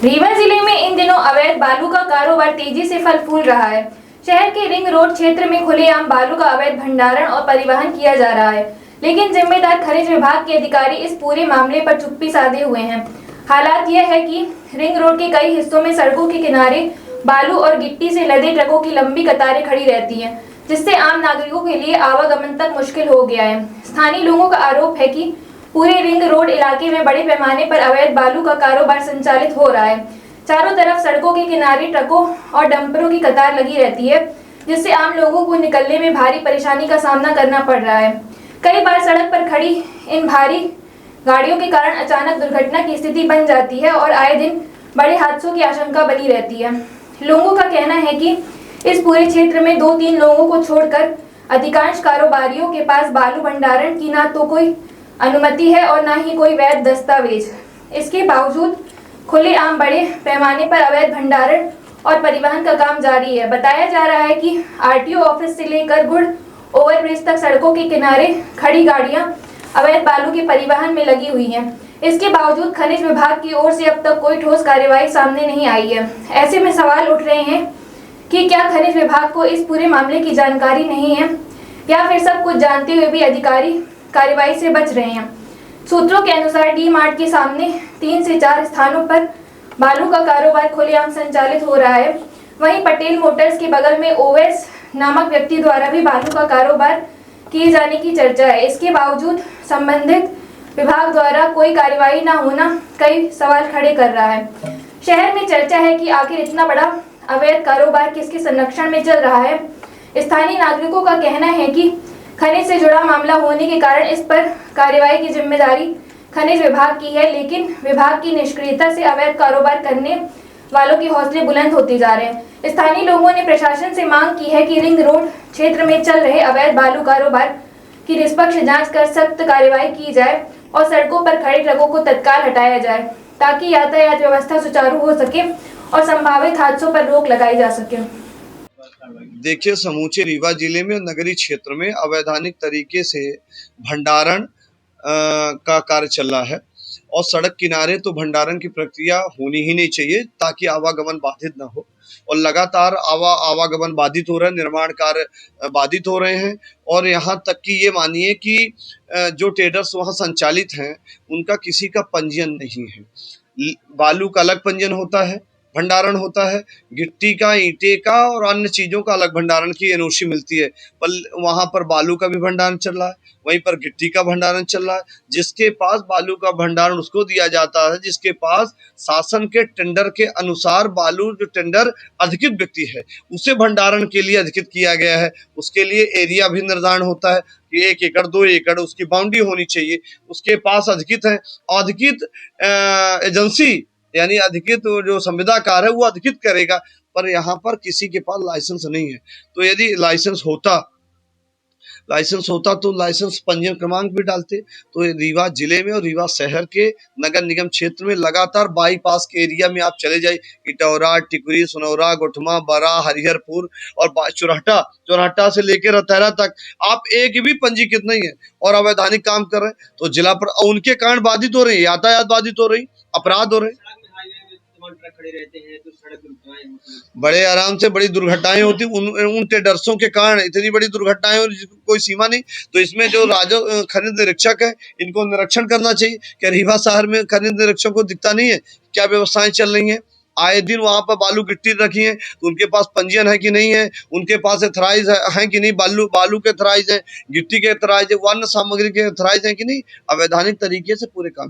रीवा जिले में इन दिनों अवैध बालू का कारोबार तेजी से फल फूल रहा है। शहर के रिंग रोड क्षेत्र में खुलेआम बालू का अवैध भंडारण और परिवहन किया जा रहा है, लेकिन जिम्मेदार खनिज विभाग के अधिकारी इस पूरे मामले पर चुप्पी साधे हुए हैं। हालात यह है कि रिंग रोड के कई हिस्सों में सड़कों के किनारे बालू और गिट्टी से लदे ट्रकों की लंबी कतारें खड़ी रहती हैं, जिससे आम नागरिकों के लिए आवागमन तक मुश्किल हो गया है। स्थानीय लोगों का आरोप है कि पूरे रिंग रोड इलाके में बड़े पैमाने पर अवैध बालू का कारोबार संचालित हो रहा है। चारों तरफ सड़कों के किनारे ट्रकों और डंपरों की कतार लगी रहती है, जिससे आम लोगों को निकलने में भारी परेशानी का सामना करना पड़ रहा है। कई बार सड़क पर खड़ी इन भारी गाड़ियों के कारण अचानक दुर्घटना की स्थिति बन जाती है और आए दिन बड़े हादसों की आशंका बनी रहती है। लोगों का कहना है कि इस पूरे क्षेत्र में 2-3 लोगों को छोड़कर अधिकांश कारोबारियों के पास बालू भंडारण की ना तो कोई अनुमति है और न ही कोई वैध दस्तावेज। इसके बावजूद खुलेआम बड़े पैमाने पर अवैध भंडारण और परिवहन का काम जारी है। बताया जा रहा है कि आरटीओ ऑफिस से लेकर गुड़ ओवरब्रिज तक सड़कों के किनारे खड़ी गाड़ियां अवैध बालू के परिवहन में लगी हुई हैं। इसके बावजूद खनिज विभाग की ओर से अब तक कोई ठोस कार्यवाही सामने नहीं आई है। ऐसे में सवाल उठ रहे हैं कि क्या खनिज विभाग को इस पूरे मामले की जानकारी नहीं है, या फिर सब कुछ जानते हुए भी अधिकारी कार्रवाई से बच रहे हैं। सूत्रों के अनुसार डी मार्ट के सामने 3 से 4 स्थानों पर बालू का कारोबार खुलेआम संचालित हो रहा है। वहीं पटेल मोटर्स के बगल में ओवैस नामक व्यक्ति द्वारा भी बालू का कारोबार किए जाने की चर्चा है। इसके बावजूद संबंधित विभाग द्वारा कोई कार्रवाई न होना कई सवाल खड़े कर रहा है। शहर में चर्चा है कि आखिर इतना बड़ा अवैध कारोबार किसके संरक्षण में चल रहा है। स्थानीय नागरिकों का कहना है कि खनिज से जुड़ा मामला होने के कारण इस पर कार्रवाई की जिम्मेदारी खनिज विभाग की है, लेकिन विभाग की निष्क्रियता से अवैध कारोबार करने वालों के हौसले बुलंद होते जा रहे हैं। स्थानीय लोगों ने प्रशासन से मांग की है कि रिंग रोड क्षेत्र में चल रहे अवैध बालू कारोबार की निष्पक्ष जांच कर सख्त कार्रवाई की जाए और सड़कों पर खड़े ट्रकों को तत्काल हटाया जाए, ताकि यातायात व्यवस्था सुचारू हो सके और संभावित हादसों पर रोक लगाई जा सके। देखिए, समूचे रीवा जिले में नगरीय क्षेत्र में अवैधानिक तरीके से भंडारण का कार्य चल रहा है और सड़क किनारे तो भंडारण की प्रक्रिया होनी ही नहीं चाहिए ताकि आवागमन बाधित ना हो, और लगातार आवागमन बाधित हो रहा है, निर्माण कार्य बाधित हो रहे हैं। और यहाँ तक कि ये मानिए कि जो ट्रेडर्स वहाँ संचालित हैं उनका किसी का पंजीयन नहीं है। बालू का अलग पंजीयन होता है, भंडारण होता है, गिट्टी का, ईंटे का और अन्य चीजों का अलग भंडारण की एनओसी मिलती है। पर वहां पर बालू का भी भंडारण चल रहा है, वहीं पर गिट्टी का भंडारण चल रहा है। जिसके पास बालू का भंडारण उसको दिया जाता है जिसके पास शासन के टेंडर के अनुसार बालू जो टेंडर अधिकृत व्यक्ति है उसे भंडारण के लिए अधिकृत किया गया है। उसके लिए एरिया भी निर्धारण होता है कि 1 एकड़ 2 एकड़ उसकी बाउंड्री होनी चाहिए। उसके पास अधिकृत है, अधिकृत एजेंसी यानी अधिकृत जो संविदाकार है वो अधिकृत करेगा, पर यहाँ पर किसी के पास लाइसेंस नहीं है। तो यदि लाइसेंस होता तो लाइसेंस पंजीयन क्रमांक भी डालते। तो रीवा जिले में और रीवा शहर के नगर निगम क्षेत्र में लगातार बाईपास के एरिया में आप चले जाइए, इटौरा, टिकुरी, सोनौरा, गोठमा, बरा, हरिहरपुर और चौराहा से लेकर रतहरा तक आप एक भी पंजीकृत नहीं है और अवैधानिक काम कर रहे हैं। तो जिला पर उनके कारण बाधित हो रहे हैं, यातायात बाधित हो रही, अपराध हो रहे हैं, खड़े रहते हैं तो सड़क दुर्घटनाएं होती हैं। बड़े आराम से बड़ी दुर्घटनाएं होती। उन ट्रेडर्सों के कारण इतनी बड़ी दुर्घटनाएं और कोई सीमा नहीं। तो इसमें जो खनिज निरीक्षक है इनको निरीक्षण करना चाहिए। क्या रीवा शहर में खनिज निरीक्षक को दिखता नहीं है क्या व्यवस्थाएं चल रही हैं? आए दिन वहां पर बालू गिट्टी रखी है तो उनके पास पंजीयन है कि नहीं है, उनके पास एथराइज है कि नहीं, बालू के एथराइज है, गिट्टी के एथराइज है, वन्य सामग्री के एथराइज है कि नहीं। अवैधानिक तरीके से पूरे काम